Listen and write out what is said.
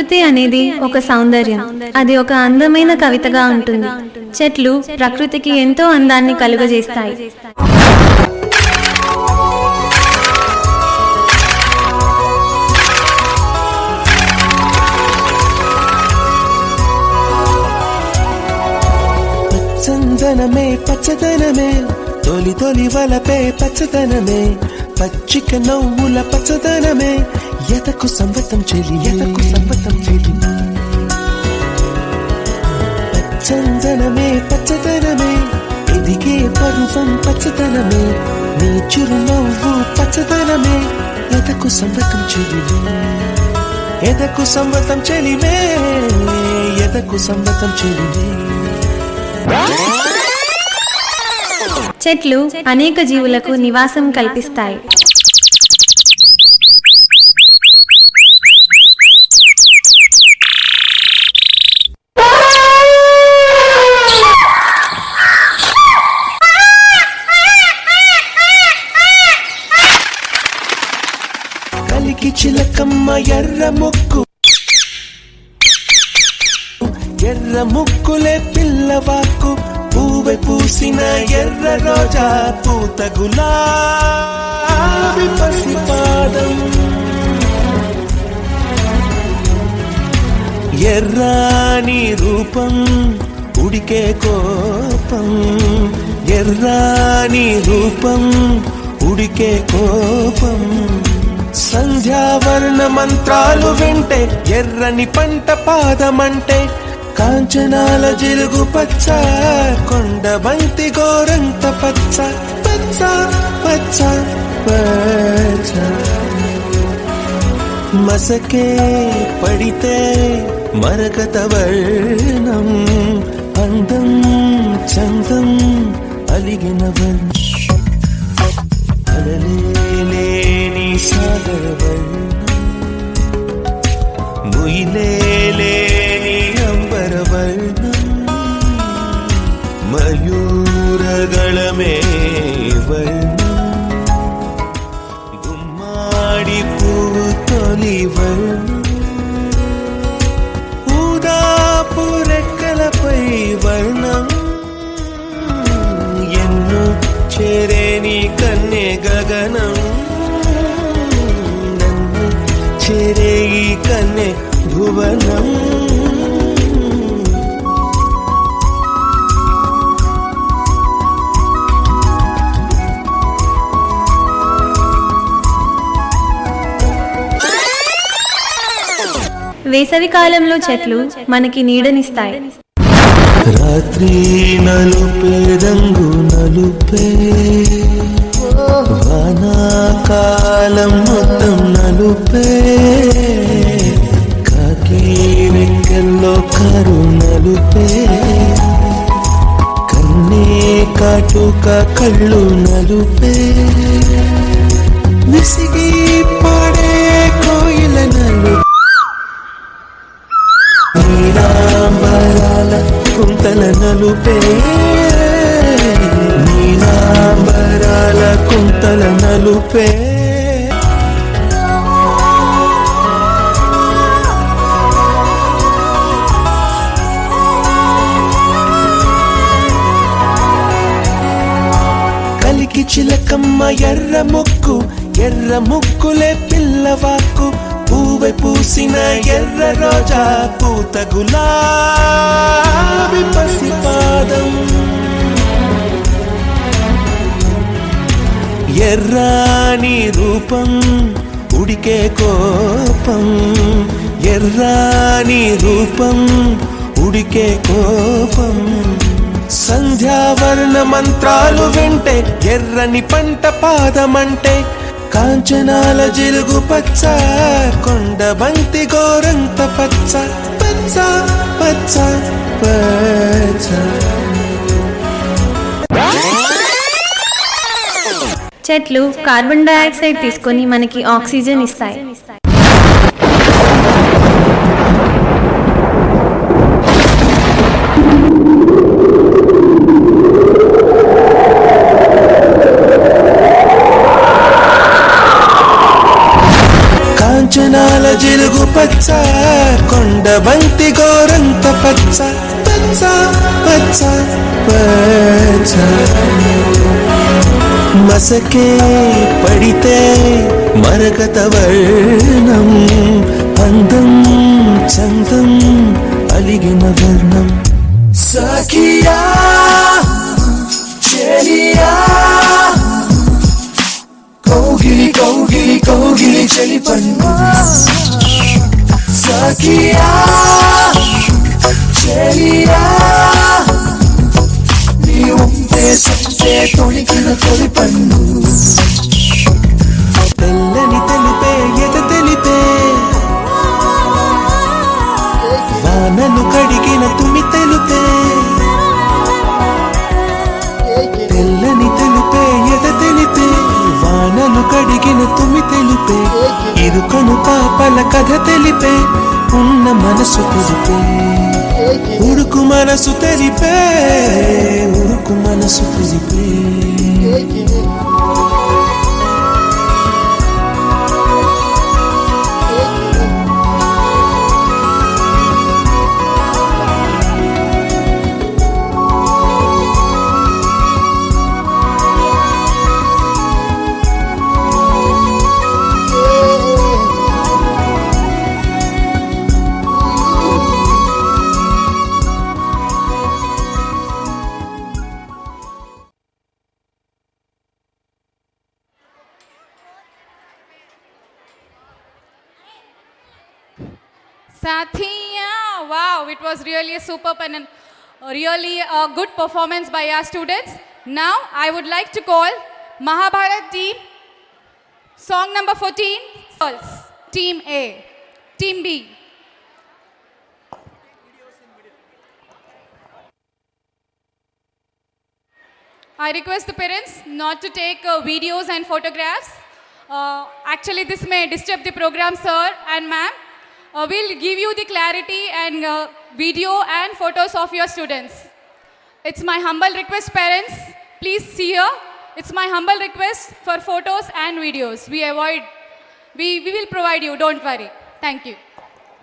ప్రకృతి అనేది ఒక సౌందర్యం. అది ఒక అందమైన కవితగా ఉంటుంది. చెట్లు ప్రకృతికి ఎంతో అందాన్ని కలుగజేస్తాయి. పచ్చదనమే పచ్చదనమే తొలి తొలి వలపే పచ్చదనమే పచ్చిక నవ్వుల పచ్చదనమే ఎదకు సంవతం చెలి పచ్చదనమే పచ్చదనమే ఎదిగే పరువం పచ్చదనమే నీ చిరునవ్వు పచ్చదనమే ఎదకు సంవతం చెలివే ఎదకు సంవతం చెలివే ఎదకు సంవతం చెలివే. చెట్లు అనేక జీవులకు నివాసం కల్పిస్తాయి. కలికి చిలకమ్మ ఎర్ర ముక్కులే పిల్లవాకు పూవె పూసిన ఎర్ర రోజా పూత గులాబీ పసిపాదం ఎర్రాని రూపం ఉడికే కోపం ఎర్రాని రూపం ఉడికే కోపం సంధ్యావర్ణ మంత్రాలు వింటే ఎర్రని పంట పాదమంటే కాంచనాల జిలుగు పచ్చ కొండ బంతి గోరంత పచ్చ పచ్చ పచ్చ పచ్చ మసకే పడితే మరకత వర్ణం అందం చందం అలిగిన అలలేని సాగర వర్ణం ముయిలేని అంబరవర్ణం మయూరగళమే వర్ణం గుమ్మాడి పువ్వు తొలి వర్ణం ఊదాపు రెక్కలపై వర్ణం ఎన్ను చేరేని కన్నె గగనం నన్ను చేరే ఈ కన్నె భువనం. వేసవి కాలంలో చెట్లు మనకి నీడనిస్తాయి. రాత్రి నలుపే రంగు నలుపే వానాకాలం మొత్తం నలుపే కాకి రెక్కల్లో కరు నలుపే కన్నే కాటుక కళ్ళు నలుపే విసిగి పాడే కోయిల నలుపే నీలాంబరాల కుంతల నలుపే నీలాంబరాల కుంతల నలుపే కలికి చిలకమ్మ ఎర్ర ముక్కులే పిల్లవాకు పూవె పూసిన ఎర్ర రోజా పూత గులాబీ పసిపాదం ఎర్రాని రూపం ఉడికే కోపం ఎర్రాని రూపం ఉడికే కోపం సంధ్యావర్ణ మంత్రాలు వింటే ఎర్రని పంట పాదమంటే కాంచనాల జిలుగు పచ్చ కొండ బంతి గోరంత పచ్చ పచ్చ పచ్చ పచ్చ. చెట్లు కార్బన్ డయాక్సైడ్ తీసుకొని మనకి ఆక్సిజన్ ఇస్తాయి. కాంచనాల జిలుగు పచ్చ బంతి గోరంత పచ్చ పచ్చ పచ్చ పచ్చ మసకే పడితే మరకత వర్ణం అందం చందం అలిగిన వర్ణం సఖియా చెలియా కౌగిలి కౌగిలి కౌగిలి చెలి పన్ను సఖియా చెలియా నీ ఉంటే సొంతే తొణికిన తొలి పన్ను తెల్లని తెలుపే ఎద తెలిపే వానలు కడిగిన తుమి తెలుపే తెల్లని తెలుపే ఎద తెలిపే వానలు కడిగిన తుమి తెలుపే ఇరుకను పాపల కథ తెలిపే ఉన్న మనసు తెలిపే ఉడుకు మనసు తెలిపే ఉడుకు మనసు తెలిపే Sathiya, wow, it was really a superb and really a good performance by our students. Now I would like to call Mahabharat team, song number 14, girls, team A, team B. I request the parents not to take videos and photographs. Actually, this may disturb the program, sir and ma'am. We'll give you the clarity and video and photos of your students. It's my humble request, parents, please see here. It's my humble request for photos and videos. We will provide you, don't worry. Thank you.